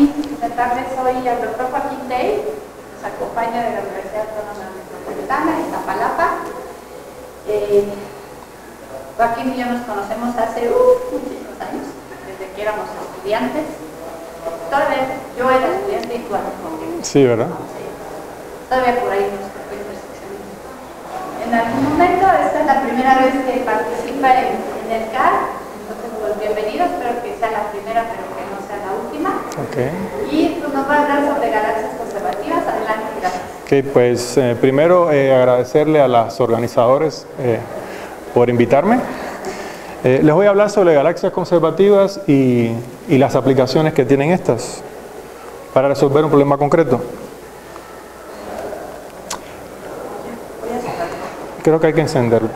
aquí presentarles hoy al doctor Joaquín Tey, nos acompaña de la Universidad Autónoma Metropolitana en Iztapalapa. Joaquín y yo nos conocemos hace muchísimos años, desde que éramos estudiantes. Todavía yo era estudiante y tú eras conmigo. Sí, ¿verdad? Sí. Todavía por ahí nos tocó intersección. En algún momento, esta es la primera vez que participa en el CAR, entonces pues bienvenido, espero que sea la primera pero que no sea la última. Okay. Y pues nos va a hablar sobre galaxias conservativas. Adelante, gracias. Okay, pues primero agradecerle a los organizadores por invitarme. Les voy a hablar sobre galaxias conservativas y las aplicaciones que tienen estas para resolver un problema concreto. Creo que hay que encenderlo.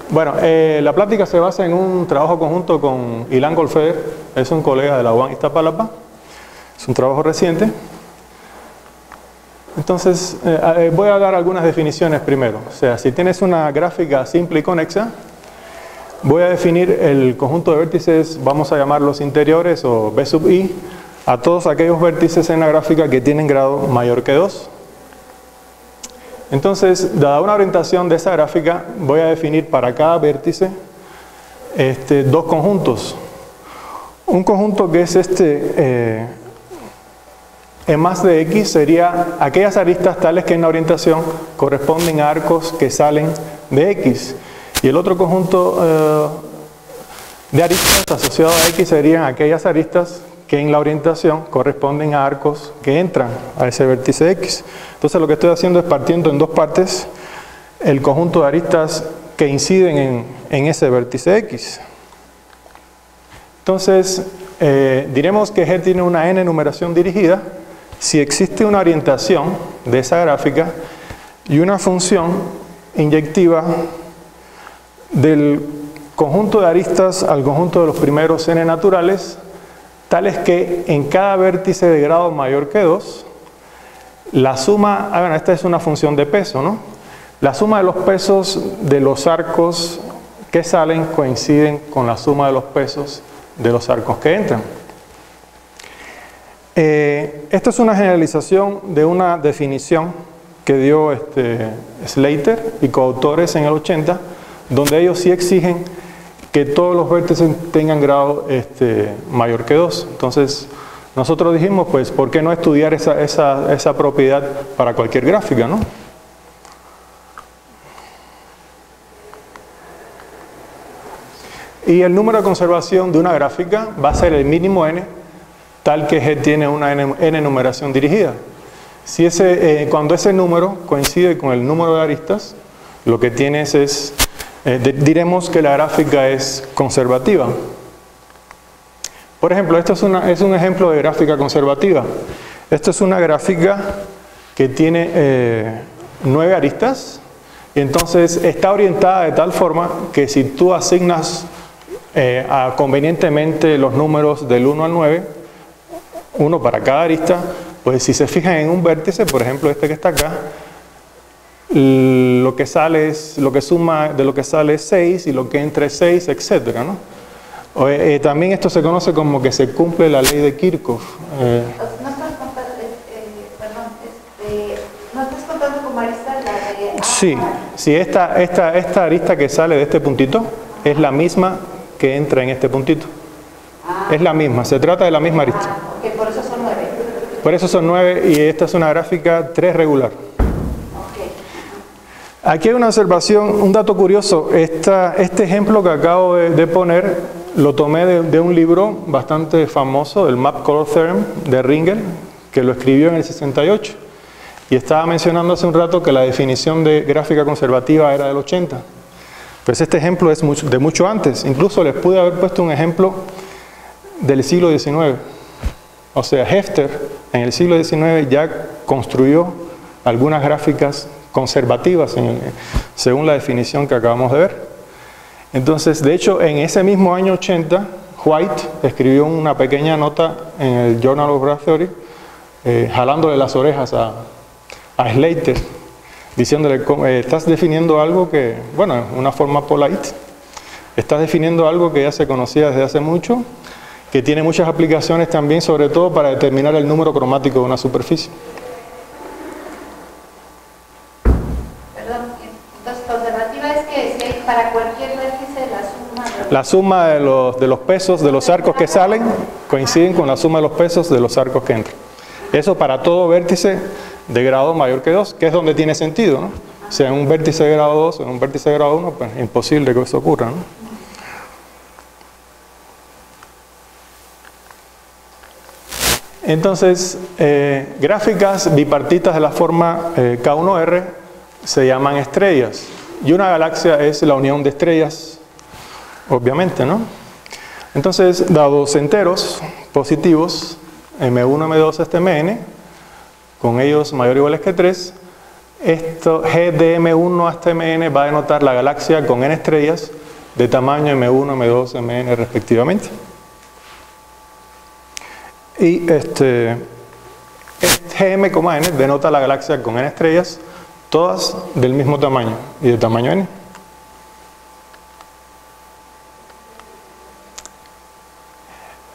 Bueno, la plática se basa en un trabajo conjunto con Ilan Goldfeder, es un colega de la UAM Iztapalapa, es un trabajo reciente. Entonces, voy a dar algunas definiciones primero. O sea, si tienes una gráfica simple y conexa, voy a definir el conjunto de vértices, vamos a llamarlos interiores o B sub i, a todos aquellos vértices en la gráfica que tienen grado mayor que 2. Entonces, dada una orientación de esa gráfica, voy a definir para cada vértice dos conjuntos. Un conjunto que es E más de X sería aquellas aristas tales que en la orientación corresponden a arcos que salen de X. Y el otro conjunto de aristas asociados a X serían aquellas aristas que en la orientación corresponden a arcos que entran a ese vértice X. Entonces lo que estoy haciendo es partiendo en dos partes el conjunto de aristas que inciden en ese vértice X. Entonces diremos que G tiene una n numeración dirigida si existe una orientación de esa gráfica y una función inyectiva del conjunto de aristas al conjunto de los primeros n naturales, tales que en cada vértice de grado mayor que 2, la suma, bueno, esta es una función de peso, ¿no? La suma de los pesos de los arcos que salen coinciden con la suma de los pesos de los arcos que entran. Esto es una generalización de una definición que dio Slater y coautores en el 80, donde ellos sí exigen que todos los vértices tengan grado mayor que 2. Entonces, nosotros dijimos, pues, ¿por qué no estudiar esa propiedad para cualquier gráfica, ¿no? Y el número de conservación de una gráfica va a ser el mínimo n, tal que G tiene una n numeración dirigida. Si cuando ese número coincide con el número de aristas, lo que tienes es, diremos que la gráfica es conservativa. Por ejemplo, esto es un ejemplo de gráfica conservativa. Esto es una gráfica que tiene 9 aristas, y entonces está orientada de tal forma que si tú asignas convenientemente los números del 1 al 9, uno para cada arista, pues si se fijan en un vértice, por ejemplo este que está acá, lo que suma de lo que sale es 6 y lo que entra es 6, etc., ¿no? También esto se conoce como que se cumple la ley de Kirchhoff. ¿No estás contando como arista la de... Sí, esta arista que sale de este puntito es la misma que entra en este puntito. Es la misma, se trata de la misma arista. Okay, por eso son 9. Por eso son 9 y esta es una gráfica 3 regular. Okay. Aquí hay una observación, un dato curioso. Este ejemplo que acabo de poner lo tomé de un libro bastante famoso, el Map Color Theorem de Ringel, que lo escribió en el 68. Y estaba mencionando hace un rato que la definición de gráfica conservativa era del 80. Pues este ejemplo es de mucho antes. Incluso les pude haber puesto un ejemplo del siglo XIX. O sea, Hefter en el siglo XIX ya construyó algunas gráficas conservativas según la definición que acabamos de ver. Entonces, de hecho, en ese mismo año 80, White escribió una pequeña nota en el Journal of Graph Theory, jalándole las orejas a Slater, diciéndole, estás definiendo algo que, bueno, una forma polite, Estás definiendo algo que ya se conocía desde hace mucho, que tiene muchas aplicaciones también, sobre todo para determinar el número cromático de una superficie. Perdón, entonces conservativa es que si hay para cualquier vértice la suma de los pesos de los arcos que salen coinciden con la suma de los pesos de los arcos que entran. Eso para todo vértice de grado mayor que 2, que es donde tiene sentido, ¿no? O sea, en un vértice de grado 2 o en un vértice de grado 1, pues es imposible que eso ocurra, ¿no? Entonces, gráficas bipartitas de la forma K1R se llaman estrellas. Y una galaxia es la unión de estrellas, obviamente, ¿no? Entonces, dados enteros positivos, M1, M2 hasta Mn, con ellos mayor o iguales que 3, esto G de M1 hasta Mn va a denotar la galaxia con n estrellas de tamaño M1, M2, Mn respectivamente. Y Gm, n denota la galaxia con n estrellas, todas del mismo tamaño y de tamaño n.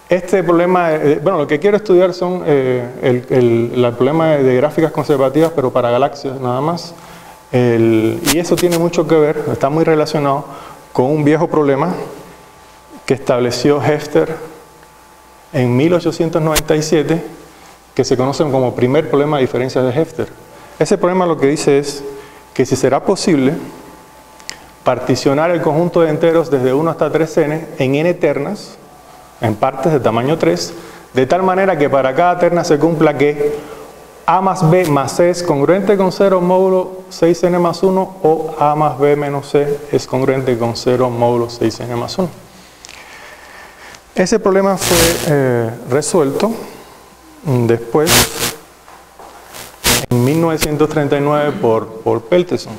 Este problema, bueno, lo que quiero estudiar son el problema de gráficas conservativas, pero para galaxias nada más. Y eso tiene mucho que ver, está muy relacionado con un viejo problema que estableció Hefter en 1897, que se conoce como primer problema de diferencias de Hefter. Ese problema lo que dice es que si será posible particionar el conjunto de enteros desde 1 hasta 3n en n ternas, en partes de tamaño 3, de tal manera que para cada terna se cumpla que a más b más c es congruente con 0 módulo 6n más 1 o a más b menos c es congruente con 0 módulo 6n más 1. Ese problema fue resuelto después, en 1939, por Pelteson.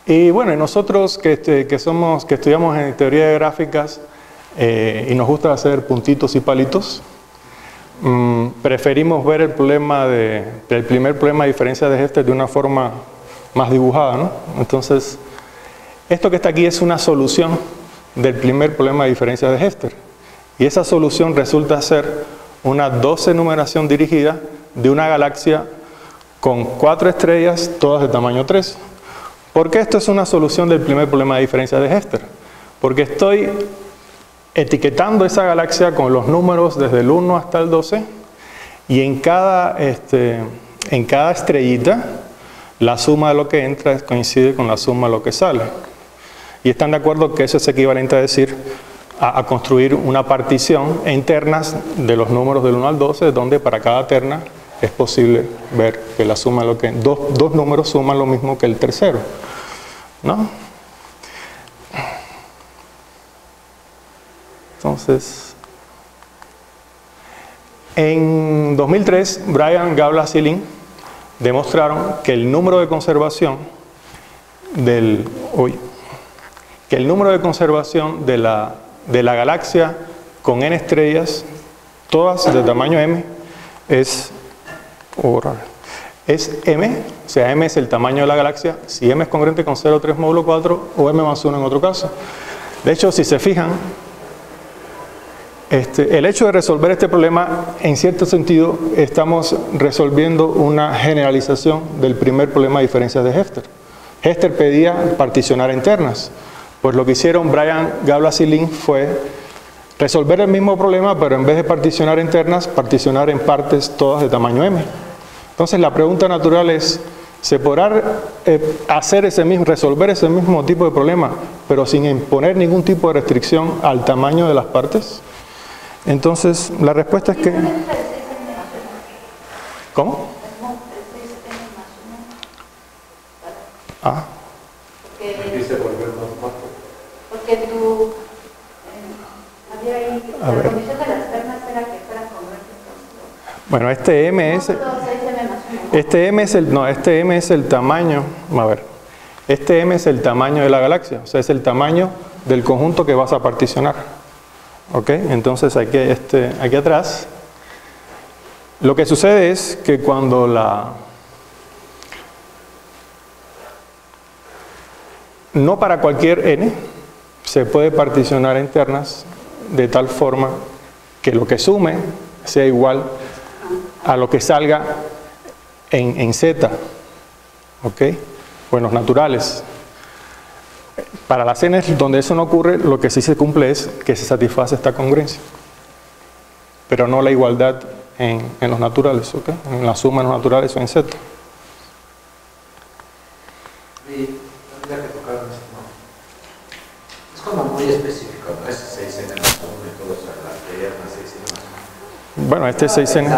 Y bueno, nosotros que estudiamos en teoría de gráficas y nos gusta hacer puntitos y palitos, preferimos ver el primer problema de diferencia de Hefter de una forma más dibujada, ¿no? Entonces, esto que está aquí es una solución del primer problema de diferencia de Hefter. Y esa solución resulta ser una 12 numeración dirigida de una galaxia con 4 estrellas, todas de tamaño 3. ¿Por qué esto es una solución del primer problema de diferencia de Hefter? Porque estoy etiquetando esa galaxia con los números desde el 1 hasta el 12 y en cada estrellita la suma de lo que entra coincide con la suma de lo que sale. Y están de acuerdo que eso es equivalente a decir, a construir una partición en ternas de los números del 1 al 12, donde para cada terna es posible ver que la suma de lo que dos números suman lo mismo que el tercero, ¿no? Entonces, en 2003, Brian, Gablas y Lin demostraron que el número de conservación de la galaxia con n estrellas, todas de tamaño m, es m, o sea, m es el tamaño de la galaxia, si m es congruente con 0,3 módulo 4 o m más 1 en otro caso. De hecho, si se fijan, el hecho de resolver este problema, en cierto sentido, estamos resolviendo una generalización del primer problema de diferencias de Hefter. Hefter pedía particionar en ternas. Pues lo que hicieron Brian, Gablas y Lin fue resolver el mismo problema, pero en vez de particionar en ternas, particionar en partes todas de tamaño m. Entonces la pregunta natural es, ¿se podrá resolver ese mismo tipo de problema, pero sin imponer ningún tipo de restricción al tamaño de las partes? Entonces la respuesta es que... ¿Cómo? Ah. Porque tú había ahí la condición de las ternas era que fueran congruentes. Bueno, este m es el tamaño, a ver, este m es el tamaño de la galaxia, o sea, es el tamaño del conjunto que vas a particionar. ¿Ok? Entonces aquí atrás, lo que sucede es que cuando no para cualquier n se puede particionar en ternas de tal forma que lo que sume sea igual a lo que salga en z, ¿ok? O en los naturales. Para las n donde eso no ocurre, lo que sí se cumple es que se satisface esta congruencia, pero no la igualdad en los naturales, ¿ok? En la suma en los naturales o en z. Es como muy específico, ¿no? Es 6n más 1 y todo eso, la teoría más 6n más 1. Bueno, este es 6n.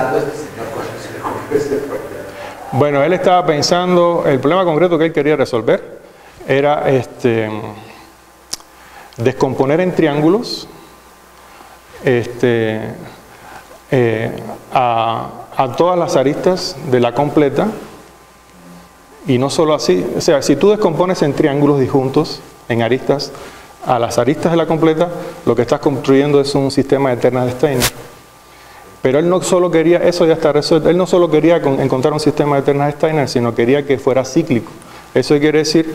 Bueno, él estaba pensando, el problema concreto que él quería resolver era descomponer en triángulos a todas las aristas de la completa, y no solo así, o sea, si tú descompones en triángulos disjuntos, en aristas, a las aristas de la completa, lo que estás construyendo es un sistema de ternas de Steiner. Pero él no solo quería, eso ya está resuelto, él no solo quería encontrar un sistema de ternas de Steiner, sino quería que fuera cíclico. Eso quiere decir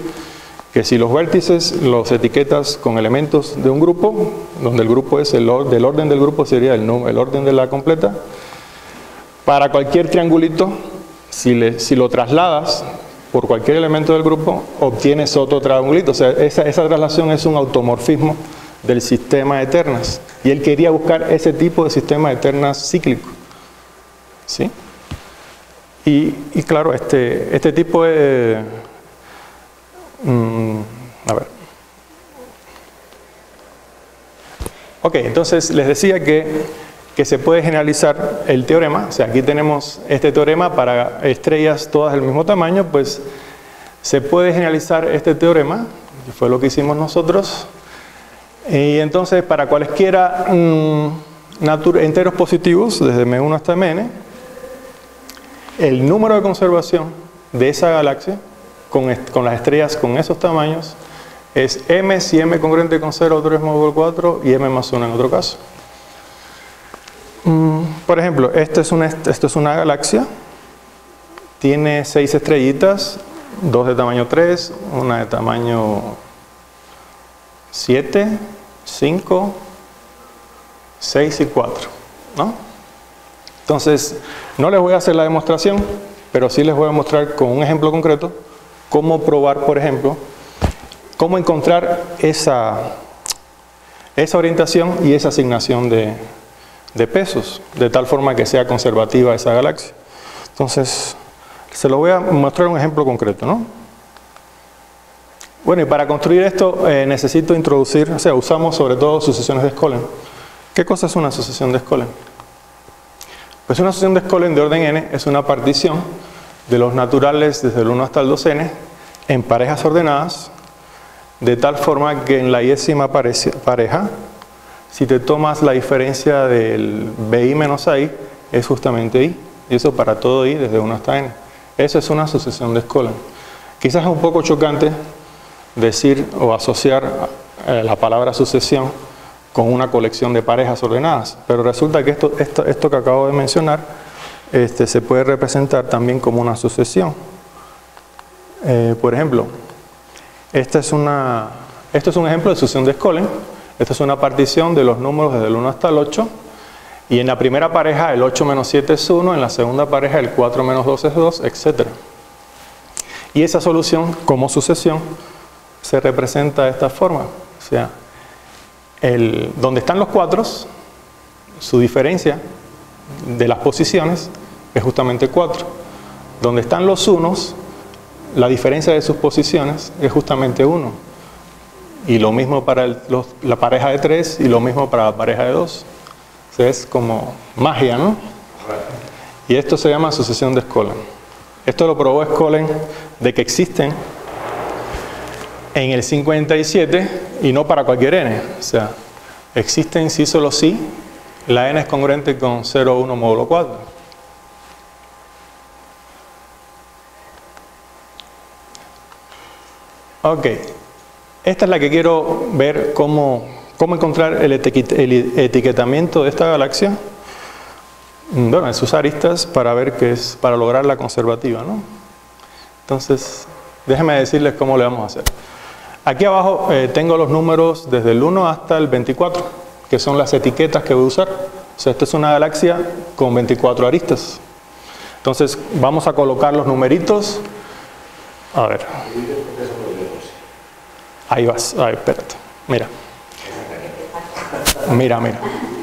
que si los vértices los etiquetas con elementos de un grupo, donde el grupo es del orden del grupo sería el orden de la completa, para cualquier triangulito, si lo trasladas por cualquier elemento del grupo, obtienes otro triangulito. O sea, esa traslación es un automorfismo del sistema de ternas. Y él quería buscar ese tipo de sistema de ternas cíclico. ¿Sí? Y claro, este tipo de... a ver. Ok, entonces les decía que se puede generalizar el teorema. O sea, aquí tenemos este teorema para estrellas todas del mismo tamaño, pues se puede generalizar este teorema, que fue lo que hicimos nosotros. Y entonces para cualesquiera enteros positivos, desde M1 hasta Mn, el número de conservación de esa galaxia con las estrellas con esos tamaños es m si m congruente con 0, 3 módulo 4 y m más 1 en otro caso. Por ejemplo, esto es una galaxia, tiene 6 estrellitas, 2 de tamaño 3, una de tamaño 7, 5, 6 y 4, ¿no? Entonces, no les voy a hacer la demostración, pero sí les voy a mostrar con un ejemplo concreto cómo probar, por ejemplo, cómo encontrar esa orientación y esa asignación de pesos, de tal forma que sea conservativa esa galaxia. Entonces, se lo voy a mostrar un ejemplo concreto, ¿no? Bueno, y para construir esto necesito introducir, o sea, usamos sobre todo sucesiones de Skolem. ¿Qué cosa es una sucesión de Skolem? Pues una sucesión de Skolem de orden n es una partición de los naturales desde el 1 hasta el 2n en parejas ordenadas, de tal forma que en la i-ésima pareja, si te tomas la diferencia del bi menos i, es justamente i, y eso para todo i desde 1 hasta n. Eso es una sucesión de Skolem. Quizás es un poco chocante decir o asociar la palabra sucesión con una colección de parejas ordenadas, pero resulta que esto que acabo de mencionar se puede representar también como una sucesión. Por ejemplo, esto es un ejemplo de sucesión de Skolem. Esta es una partición de los números desde el 1 hasta el 8, y en la primera pareja el 8 menos 7 es 1, en la segunda pareja el 4 menos 2 es 2, etc. Y esa solución como sucesión se representa de esta forma. O sea, donde están los 4, su diferencia de las posiciones es justamente 4. Donde están los 1, la diferencia de sus posiciones es justamente 1. Y lo mismo para la pareja de 3 y lo mismo para la pareja de 2. O sea, es como magia, ¿no? Y esto se llama sucesión de Skolem. Esto lo probó Skolem de que existen en el 57 y no para cualquier n. O sea, existen sí solo sí, la n es congruente con 0, 1 módulo 4. Ok. Esta es la que quiero ver cómo encontrar el etiquetamiento de esta galaxia, bueno, en sus aristas, para ver qué es, para lograr la conservativa, ¿no? Entonces, déjenme decirles cómo le vamos a hacer. Aquí abajo tengo los números desde el 1 hasta el 24, que son las etiquetas que voy a usar. O sea, esta es una galaxia con 24 aristas. Entonces, vamos a colocar los numeritos. A ver. Ahí vas. A ver, espérate. Mira. Mira.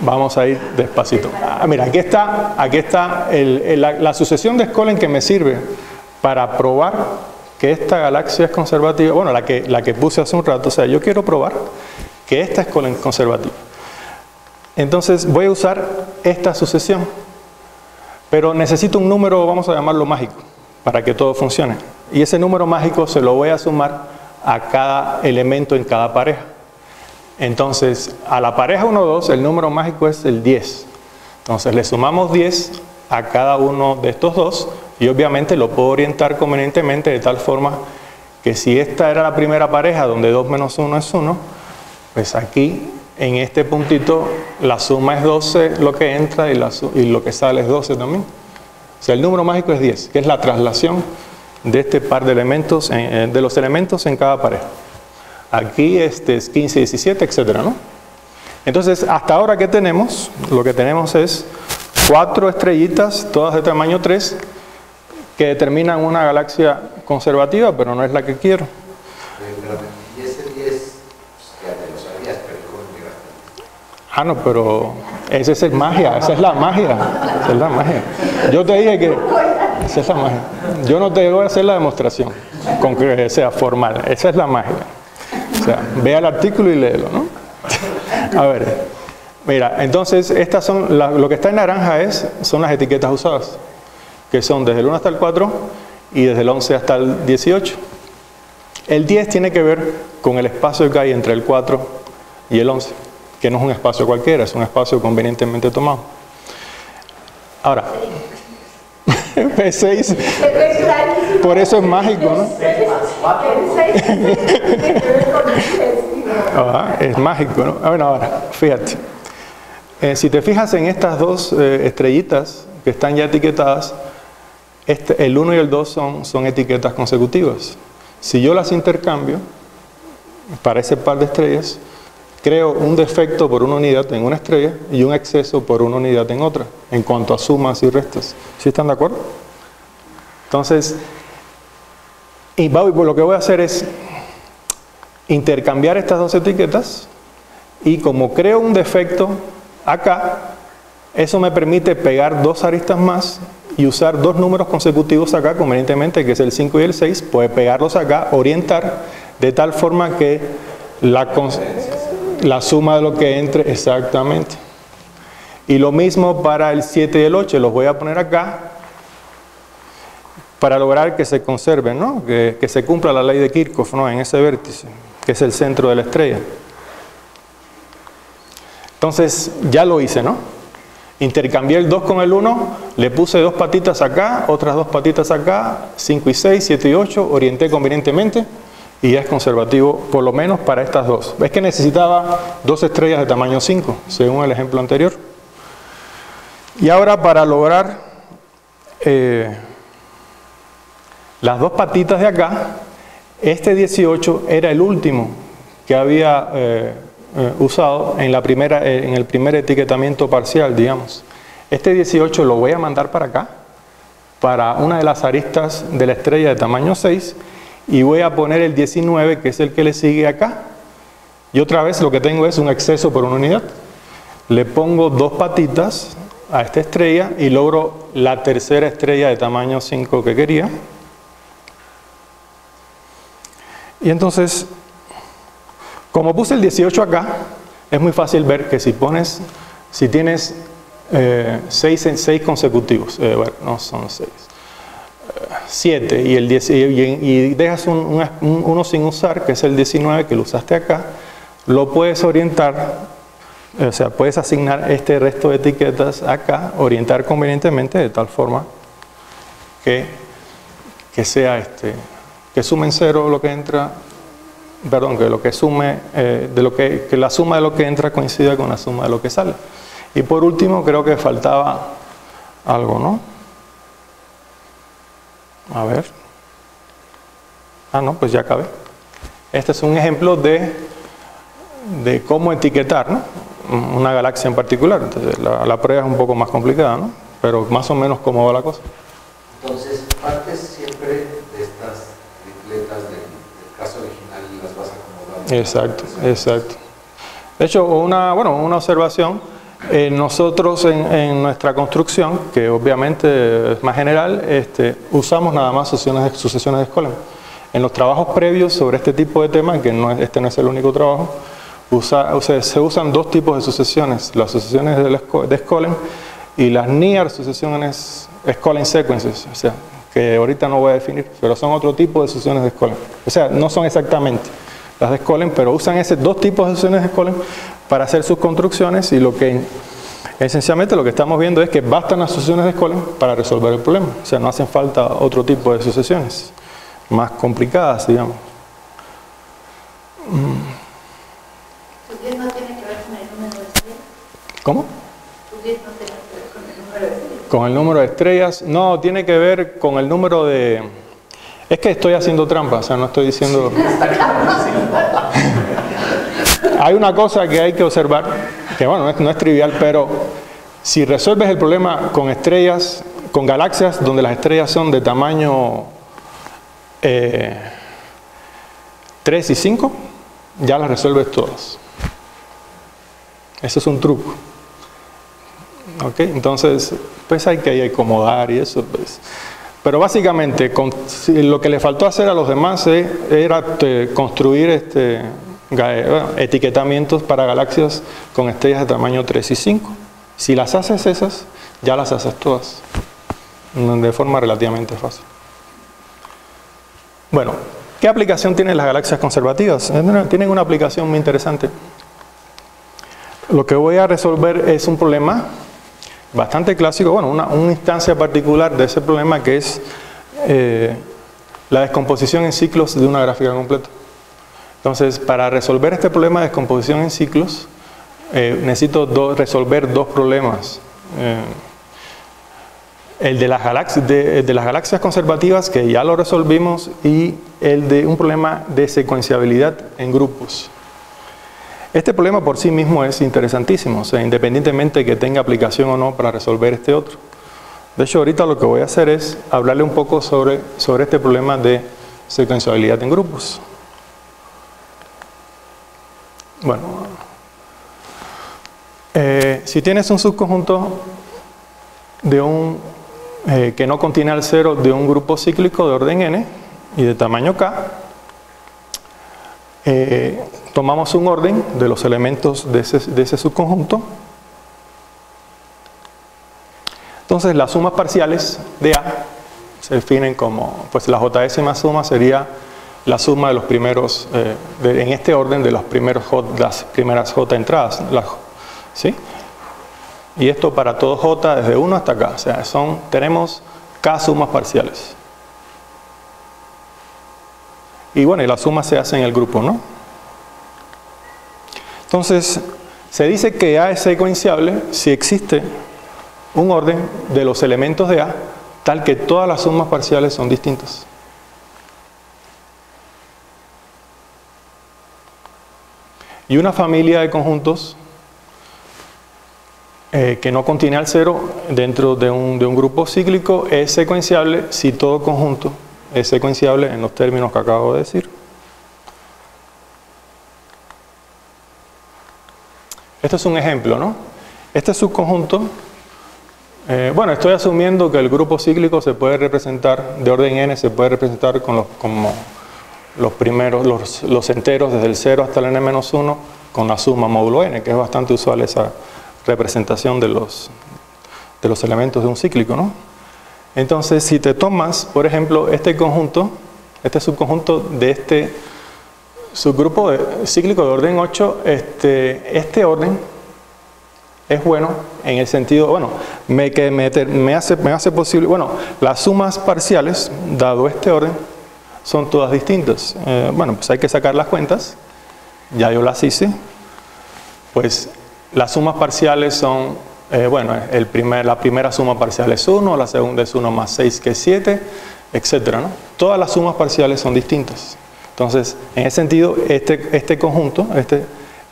Vamos a ir despacito. Mira, aquí está la sucesión de Skolem que me sirve para probar que esta galaxia es conservativa. Bueno, la que puse hace un rato. O sea, yo quiero probar que esta es conservativa. Entonces, voy a usar esta sucesión. Pero necesito un número, vamos a llamarlo mágico, para que todo funcione. Y ese número mágico se lo voy a sumar a cada elemento en cada pareja. Entonces, a la pareja 1, 2, el número mágico es el 10. Entonces, le sumamos 10 a cada uno de estos dos y obviamente lo puedo orientar convenientemente de tal forma que si esta era la primera pareja donde 2 menos 1 es 1, pues aquí en este puntito la suma es 12 lo que entra y lo que sale es 12 también. O sea, el número mágico es 10, que es la traslación de este par de elementos, de los elementos en cada pareja. Aquí es 15, 17, etcétera, ¿no? Entonces, hasta ahora, ¿qué tenemos? Lo que tenemos es 4 estrellitas, todas de tamaño 3, que determinan una galaxia conservativa, pero no es la que quiero. Y ese 10, ya te lo sabías, pero ¿cómo llegaste? Ah, no, pero esa es magia, esa es la magia. Esa es la magia. Yo te dije que esa es la magia. Yo no te voy a hacer la demostración con que sea formal. Esa es la magia. O sea, vea el artículo y léelo, ¿no? A ver, mira, entonces estas son lo que está en naranja son las etiquetas usadas, que son desde el 1 hasta el 4 y desde el 11 hasta el 18. El 10 tiene que ver con el espacio que hay entre el 4 y el 11, que no es un espacio cualquiera, es un espacio convenientemente tomado. Ahora, P6, por eso es mágico, ¿no? Es mágico, ¿no? Bueno, ahora, fíjate. Si te fijas en estas dos estrellitas que están ya etiquetadas, el 1 y el 2 son etiquetas consecutivas. Si yo las intercambio para ese par de estrellas, creo un defecto por una unidad en una estrella y un exceso por una unidad en otra, en cuanto a sumas y restas. ¿Sí están de acuerdo? Entonces, lo que voy a hacer es intercambiar estas dos etiquetas y como creo un defecto acá, eso me permite pegar 2 aristas más y usar 2 números consecutivos acá, convenientemente, que es el 5 y el 6, puede pegarlos acá, orientar de tal forma que la suma de lo que entre, exactamente. Y lo mismo para el 7 y el 8, los voy a poner acá para lograr que se conserven, ¿no? Que se cumpla la ley de Kirchhoff, ¿no? En ese vértice, que es el centro de la estrella. Entonces, ya lo hice, ¿no? Intercambié el 2 con el 1, le puse 2 patitas acá, otras 2 patitas acá, 5 y 6, 7 y 8, orienté convenientemente y ya es conservativo, por lo menos para estas dos. ¿Ves que necesitaba 2 estrellas de tamaño 5, según el ejemplo anterior? Y ahora para lograr las 2 patitas de acá, este 18 era el último que había usado en el primer etiquetamiento parcial, digamos. Este 18 lo voy a mandar para acá, para una de las aristas de la estrella de tamaño 6, y voy a poner el 19, que es el que le sigue acá. Y otra vez lo que tengo es un exceso por una unidad. Le pongo 2 patitas a esta estrella y logro la tercera estrella de tamaño 5 que quería. Y entonces, como puse el 18 acá, es muy fácil ver que si tienes 6 consecutivos, bueno, no son 6, 7 y el 10, y dejas uno sin usar, que es el 19 que lo usaste acá, lo puedes orientar, o sea, puedes asignar este resto de etiquetas acá, orientar convenientemente de tal forma que sea que sumen 0 lo que entra, perdón, que lo que sume, que la suma de lo que entra coincida con la suma de lo que sale. Y por último, creo que faltaba algo, ¿no? A ver. Ah, no, pues ya acabé. Este es un ejemplo de cómo etiquetar, ¿no?, una galaxia en particular. Entonces la prueba es un poco más complicada, ¿no?, pero más o menos cómo va la cosa. Entonces, partes siempre de estas tripletas del caso original y las vas acomodando. Exacto, exacto. De hecho, una observación, nosotros en nuestra construcción, que obviamente es más general, usamos nada más sucesiones de Skolem. En los trabajos previos sobre este tipo de temas, que este no es el único trabajo, se usan dos tipos de sucesiones, las sucesiones de Skolem y las near sucesiones Skolem sequences, o sea, que ahorita no voy a definir, pero son otro tipo de sucesiones de Skolem. O sea, no son exactamente las de Skolem, pero usan dos tipos de sucesiones de Skolem para hacer sus construcciones, y esencialmente lo que estamos viendo es que bastan las sucesiones de Skolem para resolver el problema. O sea, no hacen falta otro tipo de sucesiones más complicadas, digamos. ¿Tu 10 no tiene que ver con el número de estrellas? ¿Cómo? ¿Tu 10 no tiene que ver con el número de estrellas? Con el número de estrellas, no, tiene que ver con el número de... Es que estoy haciendo trampa, o sea, no estoy diciendo... Hay una cosa que hay que observar, que bueno, no es trivial, pero si resuelves el problema con estrellas, con galaxias donde las estrellas son de tamaño 3 y 5, ya las resuelves todas. Eso es un truco. ¿Ok? Entonces, pues hay que acomodar y eso, pues. Pero básicamente, lo que le faltó hacer a los demás era construir etiquetamientos para galaxias con estrellas de tamaño 3 y 5. Si las haces esas, ya las haces todas, de forma relativamente fácil. Bueno, ¿qué aplicación tienen las galaxias conservativas? Tienen una aplicación muy interesante. Lo que voy a resolver es un problema bastante clásico, bueno, una instancia particular de ese problema, que es la descomposición en ciclos de una gráfica completa. Entonces, para resolver este problema de descomposición en ciclos, necesito resolver dos problemas. El de las galaxias conservativas, que ya lo resolvimos, y el de un problema de secuenciabilidad en grupos. Este problema por sí mismo es interesantísimo, o sea, independientemente de que tenga aplicación o no para resolver este otro. De hecho, ahorita lo que voy a hacer es hablarle un poco sobre este problema de secuenciabilidad en grupos. Bueno, si tienes un subconjunto de que no contiene al cero de un grupo cíclico de orden n y de tamaño k, tomamos un orden de los elementos de ese subconjunto. Entonces las sumas parciales de A se definen como, pues la JS suma sería la suma de los primeros, en este orden, de las primeras J entradas, ¿sí? Y esto para todo J desde 1 hasta K, o sea, tenemos K sumas parciales. Y bueno, y las sumas se hacen en el grupo, ¿no? Entonces, se dice que A es secuenciable si existe un orden de los elementos de A tal que todas las sumas parciales son distintas. Y una familia de conjuntos que no contiene al cero dentro de un grupo cíclico es secuenciable si todo conjunto es secuenciable en los términos que acabo de decir. Este es un ejemplo, ¿no? Este subconjunto, bueno, estoy asumiendo que el grupo cíclico se puede representar, de orden n, se puede representar como los enteros desde el 0 hasta el n-1 con la suma módulo n, que es bastante usual esa representación de los elementos de un cíclico, ¿no? Entonces, si te tomas, por ejemplo, este subconjunto de este subgrupo cíclico de orden 8, este orden es bueno en el sentido, bueno, me hace posible, bueno, las sumas parciales, dado este orden, son todas distintas. Bueno, pues hay que sacar las cuentas, ya yo las hice, pues las sumas parciales son, bueno, la primera suma parcial es 1, la segunda es 1 más 6 que es 7, etcétera, ¿no? Todas las sumas parciales son distintas. Entonces, en ese sentido, este conjunto,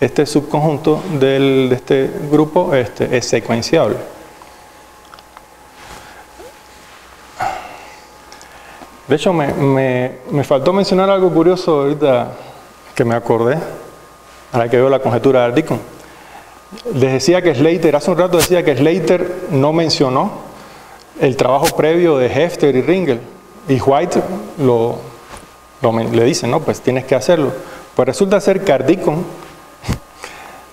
este subconjunto de este grupo es secuenciable. De hecho, me faltó mencionar algo curioso ahorita que me acordé, ahora que veo la conjetura de Ardicon. Les decía que Slater, hace un rato decía que Slater no el trabajo previo de Hefter y Ringel, y White le dice, no, pues tienes que hacerlo. Pues resulta ser que Ardicon,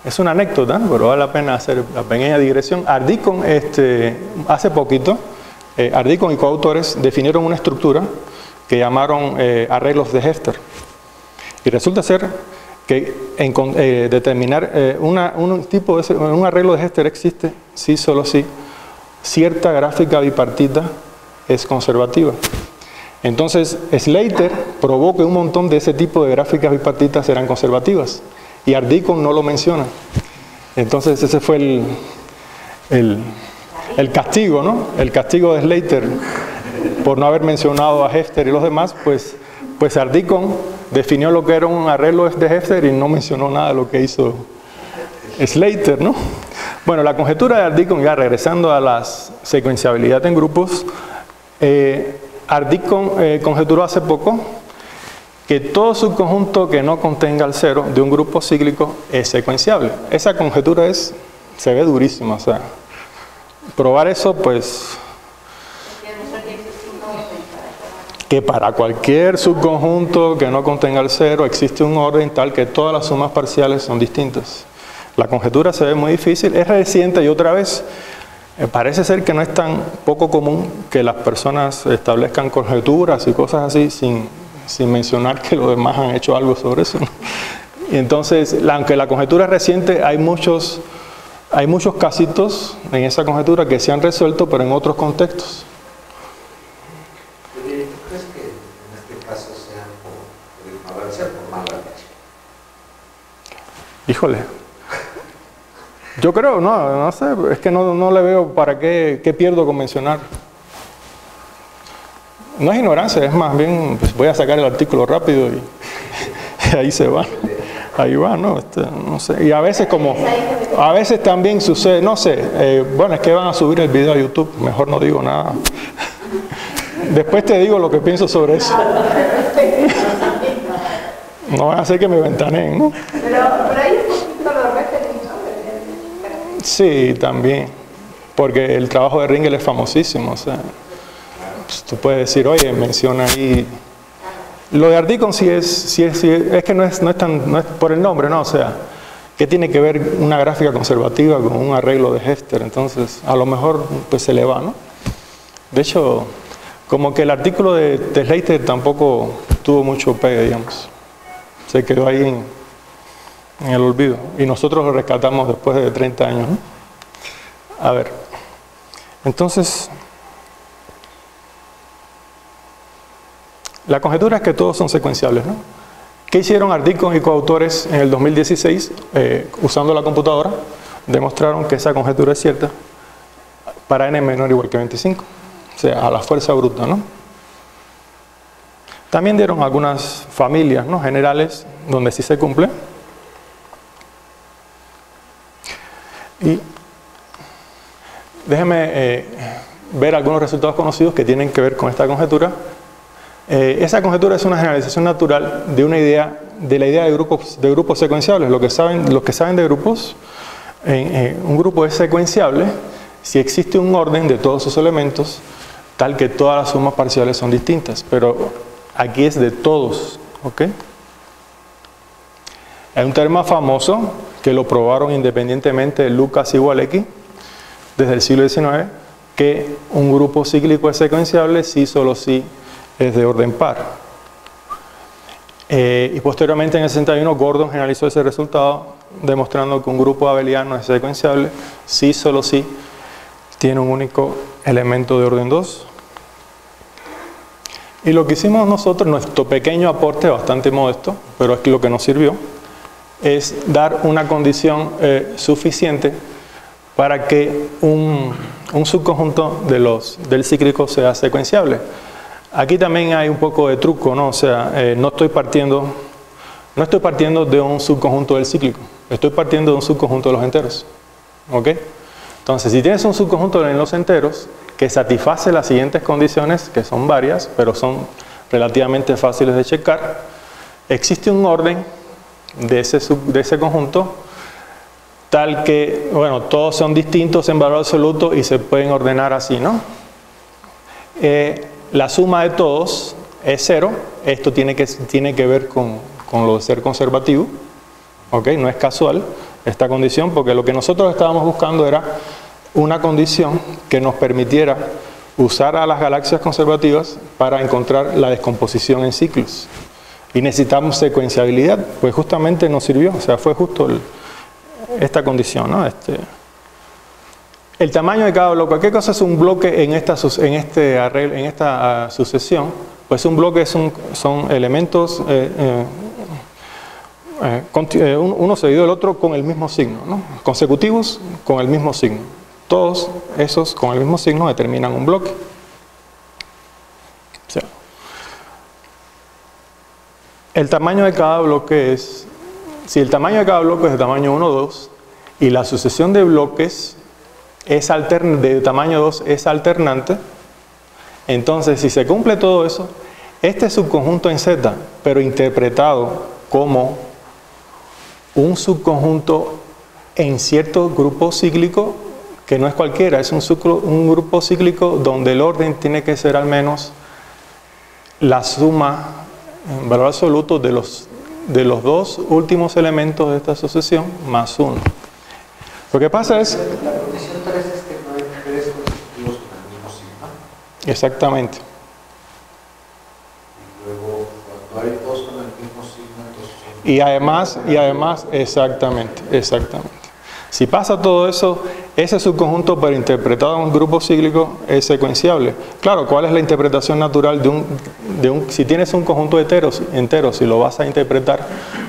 es una anécdota, pero vale la pena hacer la pequeña digresión. Ardicon, hace poquito, Ardicon y coautores definieron una estructura que llamaron arreglos de Hefter. Y resulta ser que determinar un arreglo de Hefter existe si solo si cierta gráfica bipartita es conservativa. Entonces Slater probó que un montón de ese tipo de gráficas bipartitas eran conservativas y Ardicon no lo menciona. Entonces ese fue el castigo, ¿no? El castigo de Slater por no haber mencionado a Hefter y los demás, pues Ardicon definió lo que era un arreglo de Hefter y no mencionó nada de lo que hizo Slater, ¿no? Bueno, la conjetura de Ardicon, ya regresando a la secuenciabilidad en grupos, Ardicon conjeturó hace poco que todo subconjunto que no contenga el cero de un grupo cíclico es secuenciable. Esa conjetura se ve durísima, o sea, probar eso, pues, que para cualquier subconjunto que no contenga el cero existe un orden tal que todas las sumas parciales son distintas. La conjetura se ve muy difícil, es reciente y otra vez parece ser que no es tan poco común que las personas establezcan conjeturas y cosas así sin mencionar que los demás han hecho algo sobre eso, ¿no? Y entonces, aunque la conjetura es reciente, hay muchos casitos en esa conjetura que se han resuelto, pero en otros contextos. ¿Tú crees que en este caso sea por ignorancia o por mala leche? Híjole. Yo creo, no sé, es que no le veo para qué pierdo con mencionar. No es ignorancia, es más bien, pues voy a sacar el artículo rápido y ahí se va. Ahí va, ¿no? No sé. Y a veces a veces también sucede, no sé, bueno, es que van a subir el video a YouTube, mejor no digo nada. Después te digo lo que pienso sobre eso. No van a hacer que me ventaneen, ¿no? Pero ahí un poquito lo referí, ¿no? Sí, también. Porque el trabajo de Ringel es famosísimo, o sea, pues tú puedes decir, oye, menciona ahí. Lo de Ardicon sí es que no es por el nombre, ¿no? O sea, ¿qué tiene que ver una gráfica conservativa con un arreglo de Hefter? Entonces, a lo mejor pues se le va, ¿no? De hecho, como que el artículo de Slater tampoco tuvo mucho pegue, digamos. Se quedó ahí en el olvido. Y nosotros lo rescatamos después de 30 años, ¿no? A ver, entonces, la conjetura es que todos son secuenciables, ¿no? ¿Qué hicieron Ardicon y coautores en el 2016? Usando la computadora, demostraron que esa conjetura es cierta para n menor o igual que 25. O sea, a la fuerza bruta, ¿no? También dieron algunas familias, ¿no?, generales donde sí se cumple. Y déjenme ver algunos resultados conocidos que tienen que ver con esta conjetura. Esa conjetura es una generalización natural de una idea, de la idea de grupos secuenciables. Los que saben de grupos, un grupo es secuenciable si existe un orden de todos sus elementos tal que todas las sumas parciales son distintas, pero aquí es de todos, ¿ok? Hay un teorema famoso que lo probaron independientemente Lucas y Walecki desde el siglo XIX, que un grupo cíclico es secuenciable si solo si es de orden par. Y posteriormente en el 61 Gordon generalizó ese resultado demostrando que un grupo abeliano es secuenciable si solo si tiene un único elemento de orden 2. Y lo que hicimos nosotros, nuestro pequeño aporte, bastante modesto, pero es lo que nos sirvió, es dar una condición suficiente para que un subconjunto del cíclico sea secuenciable. Aquí también hay un poco de truco, ¿no? O sea, no estoy partiendo de un subconjunto del cíclico, estoy partiendo de un subconjunto de los enteros. ¿Ok? Entonces, si tienes un subconjunto de los enteros que satisface las siguientes condiciones, que son varias, pero son relativamente fáciles de checar, existe un orden de ese conjunto tal que, bueno, todos son distintos en valor absoluto y se pueden ordenar así, ¿no? La suma de todos es 0. Esto tiene que ver con lo de ser conservativo. ¿Ok? No es casual esta condición, porque lo que nosotros estábamos buscando era una condición que nos permitiera usar a las galaxias conservativas para encontrar la descomposición en ciclos. Y necesitamos secuenciabilidad, pues justamente nos sirvió, o sea, fue justo esta condición, ¿no? El tamaño de cada bloque. ¿Qué cosa es un bloque en esta sucesión? Pues un bloque son elementos uno seguido del otro con el mismo signo, ¿no? Consecutivos con el mismo signo. Todos esos con el mismo signo determinan un bloque. O sea, el tamaño de cada bloque es, si el tamaño de cada bloque es de tamaño 1, 2 y la sucesión de bloques es de tamaño 2 es alternante, entonces si se cumple todo eso, este subconjunto en Z, pero interpretado como un subconjunto en cierto grupo cíclico, que no es cualquiera, es un grupo cíclico donde el orden tiene que ser al menos la suma en valor absoluto de los dos últimos elementos de esta sucesión más 1. Lo que pasa es... La condición 3 es que no hay 3 consecutivos con el mismo signo. Exactamente. Y luego, cuando hay 2 con el mismo signo, entonces son... Y además, exactamente. Si pasa todo eso, ese subconjunto, pero interpretado en un grupo cíclico, es secuenciable. Claro, ¿cuál es la interpretación natural si tienes un conjunto de enteros y lo vas a interpretar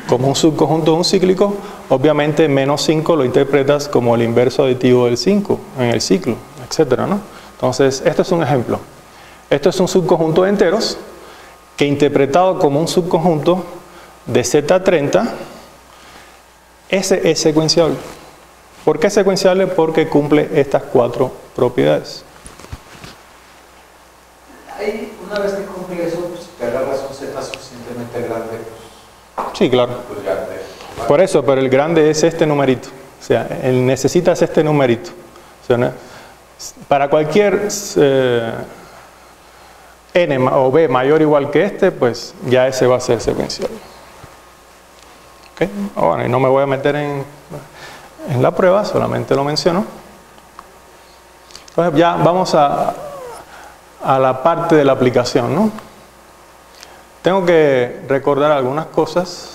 como un subconjunto de un cíclico, obviamente menos 5 lo interpretas como el inverso aditivo del 5 en el ciclo, etcétera, ¿no? Entonces, este es un ejemplo. Esto es un subconjunto de enteros que interpretado como un subconjunto de Z30, ese es secuenciable. ¿Por qué es secuenciable? Porque cumple estas 4 propiedades. Ahí, una vez que cumple eso, pues, si te agarras un Z suficientemente grande, pues, sí, claro. Pues ya por eso, pero el grande es este numerito. O sea, necesitas este numerito. O sea, ¿no? Para cualquier n o b mayor o igual que este, pues ya ese va a ser secuencial. ¿Okay? Bueno, y no me voy a meter en la prueba, solamente lo menciono. Entonces ya vamos a la parte de la aplicación, ¿no? Tengo que recordar algunas cosas.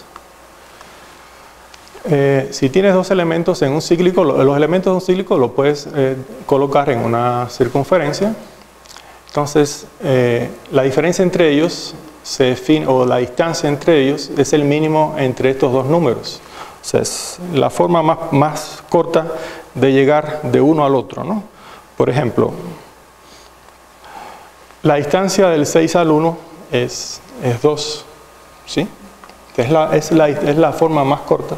Si tienes dos elementos en un cíclico, los elementos de un cíclico los puedes colocar en una circunferencia. Entonces, la diferencia entre ellos se define, o la distancia entre ellos es el mínimo entre estos dos números. O sea, es la forma más corta de llegar de uno al otro, ¿no? Por ejemplo, la distancia del 6 al 1 es 2, ¿sí? Es la forma más corta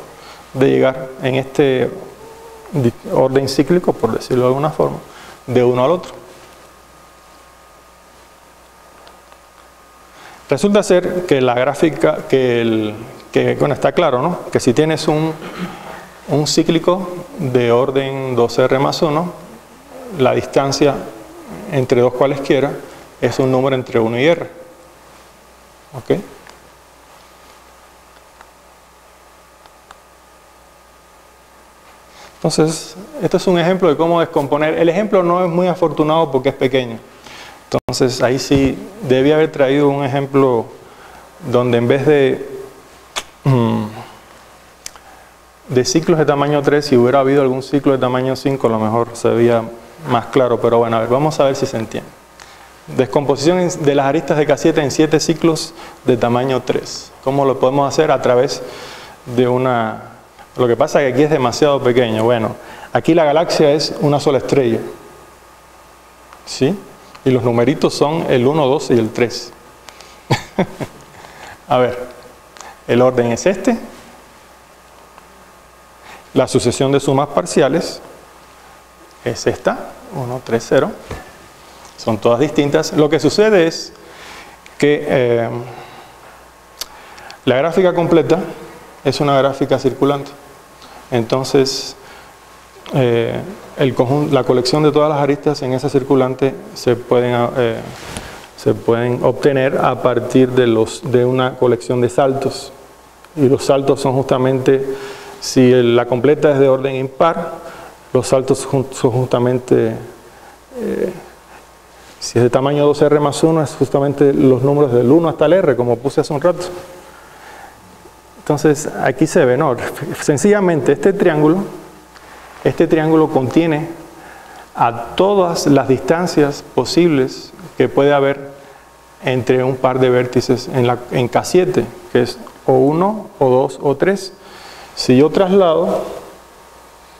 de llegar en este orden cíclico, por decirlo de alguna forma, de uno al otro. Resulta ser que la gráfica, bueno, está claro, ¿no? Que si tienes un cíclico de orden 2R más 1, la distancia entre dos cualesquiera es un número entre 1 y R. ¿Ok? Entonces, esto es un ejemplo de cómo descomponer. El ejemplo no es muy afortunado porque es pequeño. Entonces, ahí sí debía haber traído un ejemplo donde en vez de ciclos de tamaño 3, si hubiera habido algún ciclo de tamaño 5, a lo mejor se veía más claro. Pero bueno, a ver, vamos a ver si se entiende. Descomposición de las aristas de K7 en 7 ciclos de tamaño 3. ¿Cómo lo podemos hacer? A través de una... Lo que pasa es que aquí es demasiado pequeño. Bueno, aquí la galaxia es una sola estrella, ¿sí? Y los numeritos son el 1, 2 y el 3. A ver, el orden es este. La sucesión de sumas parciales es esta, 1, 3, 0. Son todas distintas. Lo que sucede es que la gráfica completa es una gráfica circulante. Entonces, la colección de todas las aristas en esa circulante se pueden obtener a partir de una colección de saltos. Y los saltos son justamente, si la completa es de orden impar, los saltos son justamente, si es de tamaño 2R más 1, es justamente los números del 1 hasta el R, como puse hace un rato. Entonces, aquí se ve, ¿no? Sencillamente, este triángulo contiene a todas las distancias posibles que puede haber entre un par de vértices en K7, que es o 1, o 2, o 3. Si yo traslado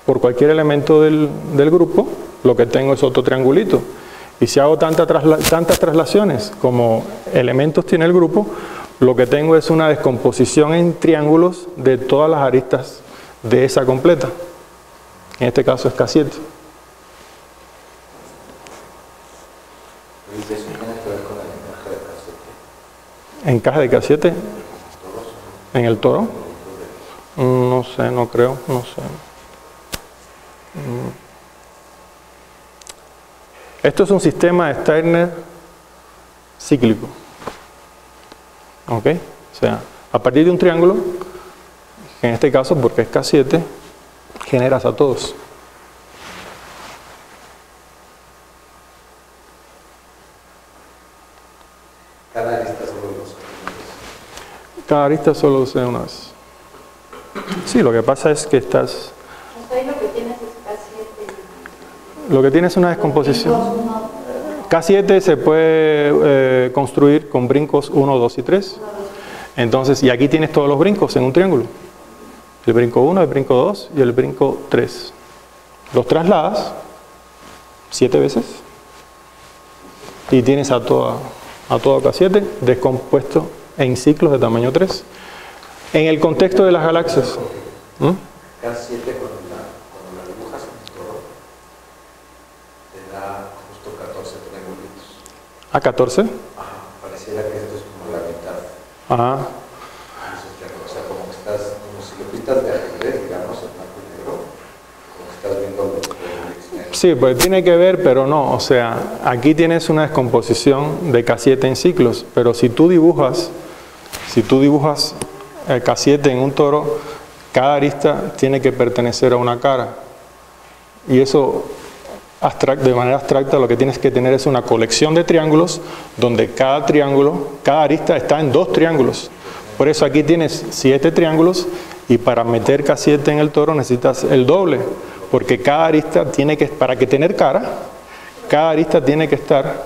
por cualquier elemento del grupo, lo que tengo es otro triangulito. Y si hago tantas traslaciones como elementos tiene el grupo, lo que tengo es una descomposición en triángulos de todas las aristas de esa completa. En este caso es K7. ¿Y eso tiene que ver con el encaje de K7? ¿Encaje de K7? ¿En el toro? No sé, no creo, no sé. Esto es un sistema de Steiner cíclico. ¿Ok? O sea, a partir de un triángulo, en este caso porque es K7, generas a todos. Cada arista solo los. Cada arista solo lo sé una vez. Sí, lo que pasa es que estás... Ahí lo que tienes es K7. Lo que tienes es una descomposición. K7 se puede construir con brincos 1, 2 y 3. Entonces, y aquí tienes todos los brincos en un triángulo. El brinco 1, el brinco 2 y el brinco 3. Los trasladas 7 veces y tienes a todo K7 descompuesto en ciclos de tamaño 3. En el contexto de las galaxias. K7 cuando la dibujas en el toro te da justo 14 triangulitos. ¿A 14? Ajá, pareciera que esto es como la mitad. Ajá. O sea, como que estás, como si lo pintas de ajedrez, digamos, en blanco y negro, como que estás viendo los triángulos. Sí, pues tiene que ver, pero no. O sea, aquí tienes una descomposición de K7 en ciclos, pero si tú dibujas el K7 en un toro, cada arista tiene que pertenecer a una cara. Y eso, de manera abstracta, lo que tienes que tener es una colección de triángulos donde cada arista está en 2 triángulos. Por eso aquí tienes 7 triángulos y para meter K7 en el toro necesitas el doble. Porque cada arista tiene que, para que tener cara, cada arista tiene que estar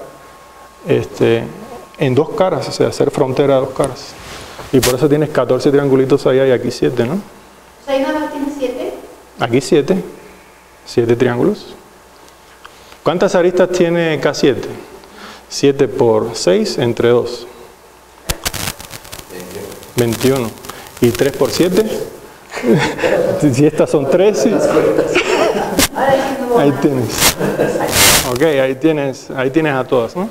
en 2 caras, o sea, hacer frontera a 2 caras. Y por eso tienes 14 triangulitos allá y aquí 7, ¿no? O sea, ahí nada más tienes 7. Aquí 7. 7 triángulos. ¿Cuántas aristas tiene K7? 7 por 6 entre 2. 21. ¿Y 3 por 7? Si estas son 3, sí. Ahí tienes. Ok, ahí tienes a todas, ¿no?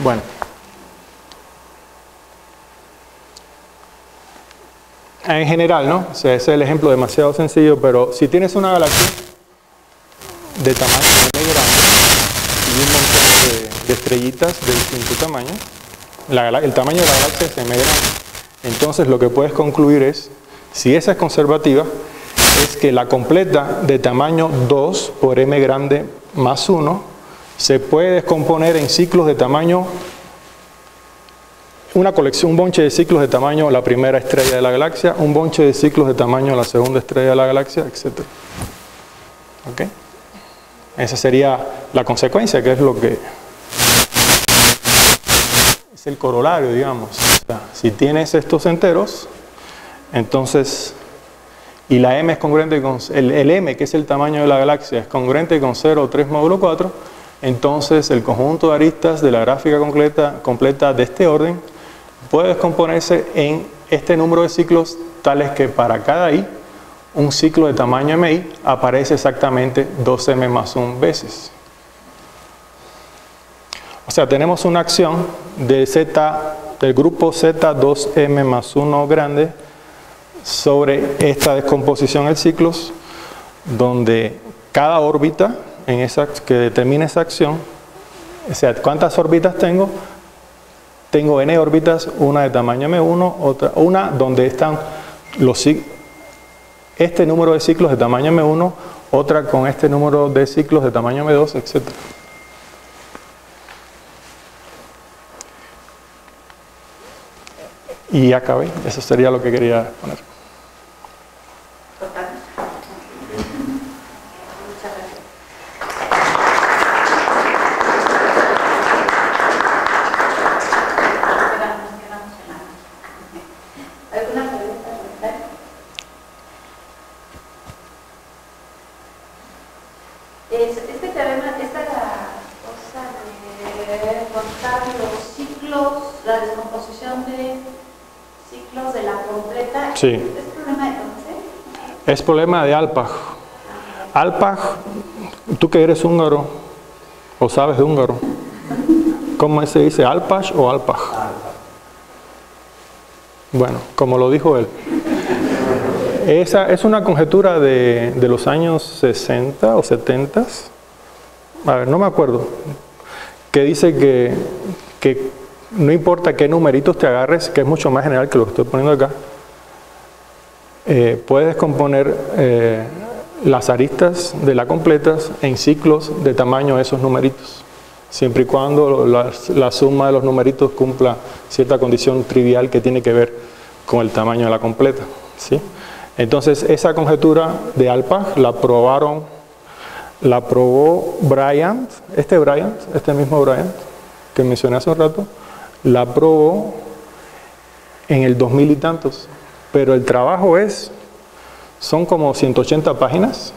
Bueno. En general, ¿no? O sea, ese es el ejemplo demasiado sencillo, pero si tienes una galaxia de tamaño muy grande y un montón de estrellitas de distinto tamaño, el tamaño de la galaxia es M grande. Entonces lo que puedes concluir es, si esa es conservativa, es que la completa de tamaño 2 por M grande más 1 se puede descomponer en ciclos de tamaño, una colección, un bonche de ciclos de tamaño la primera estrella de la galaxia, un bonche de ciclos de tamaño la segunda estrella de la galaxia, etc. ¿Ok? Esa sería la consecuencia, que es lo que es el corolario, digamos. O sea, si tienes estos enteros, entonces, y la M es congruente con, el M, que es el tamaño de la galaxia, es congruente con 0 o 3 módulo 4, entonces el conjunto de aristas de la gráfica completa de este orden puede descomponerse en este número de ciclos tales que para cada i, un ciclo de tamaño mi aparece exactamente 2m más 1 veces. O sea, tenemos una acción del grupo Z2m más 1 grande sobre esta descomposición en ciclos, donde cada órbita que determina esa acción, o sea, ¿cuántas órbitas tengo? Tengo n órbitas, una de tamaño m1, una donde están este número de ciclos de tamaño m1, otra con este número de ciclos de tamaño m2, etc. Y ya acabé, eso sería lo que quería poner. Total. Muchas gracias. Nos quedamos en nada. ¿Alguna pregunta? Este teorema, esta cosa de contar los ciclos, la descomposición de ciclos de la completa, Sí. ¿es problema de dónde? Es problema de Alpag. Alpag, tú que eres húngaro, o sabes de húngaro, ¿cómo se dice? ¿Alpag o Alpag? Bueno, como lo dijo él. Esa es una conjetura de los años 60 o 70, a ver, no me acuerdo, que dice que no importa qué numeritos te agarres, que es mucho más general que lo que estoy poniendo acá, puedes descomponer las aristas de la completas en ciclos de tamaño de esos numeritos, siempre y cuando la suma de los numeritos cumpla cierta condición trivial que tiene que ver con el tamaño de la completa, ¿sí? Entonces, esa conjetura de Alpag la probó Bryant, este mismo Bryant que mencioné hace un rato, la probó en el 2000 y tantos, pero el trabajo son como 180 páginas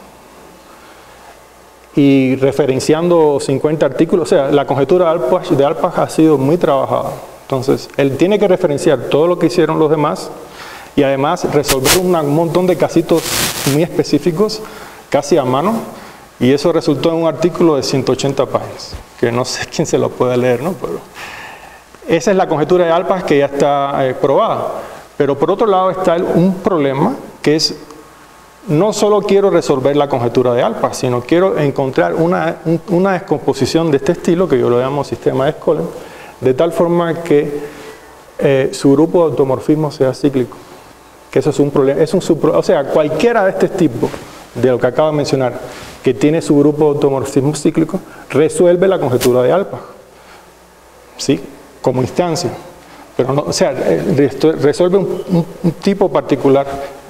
y referenciando 50 artículos, o sea, la conjetura de Alpag ha sido muy trabajada. Entonces, él tiene que referenciar todo lo que hicieron los demás y además resolver un montón de casitos muy específicos, casi a mano, y eso resultó en un artículo de 180 páginas, que no sé quién se lo puede leer, ¿no? Pero esa es la conjetura de Alpag que ya está probada. Pero por otro lado está un problema que es, no solo quiero resolver la conjetura de Alpag, sino quiero encontrar una descomposición de este estilo, que yo lo llamo sistema de Skolem, de tal forma que su grupo de automorfismo sea cíclico. Que eso es un problema, o sea, cualquiera de este tipo, de lo que acabo de mencionar, que tiene su grupo de automorfismo cíclico, resuelve la conjetura de Alpag, ¿sí? Como instancia. Pero no, o sea, resuelve un tipo particular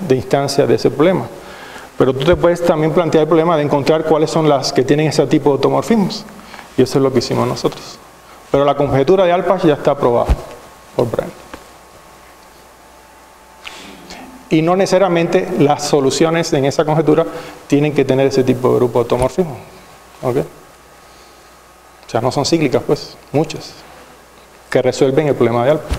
de instancia de ese problema. Pero tú te puedes también plantear el problema de encontrar cuáles son las que tienen ese tipo de automorfismos. Y eso es lo que hicimos nosotros. Pero la conjetura de Alpag ya está aprobada por Bryant. Y no necesariamente las soluciones en esa conjetura tienen que tener ese tipo de grupo de automorfismo. ¿Ok? O sea, no son cíclicas, pues, muchas, que resuelven el problema de Alpag.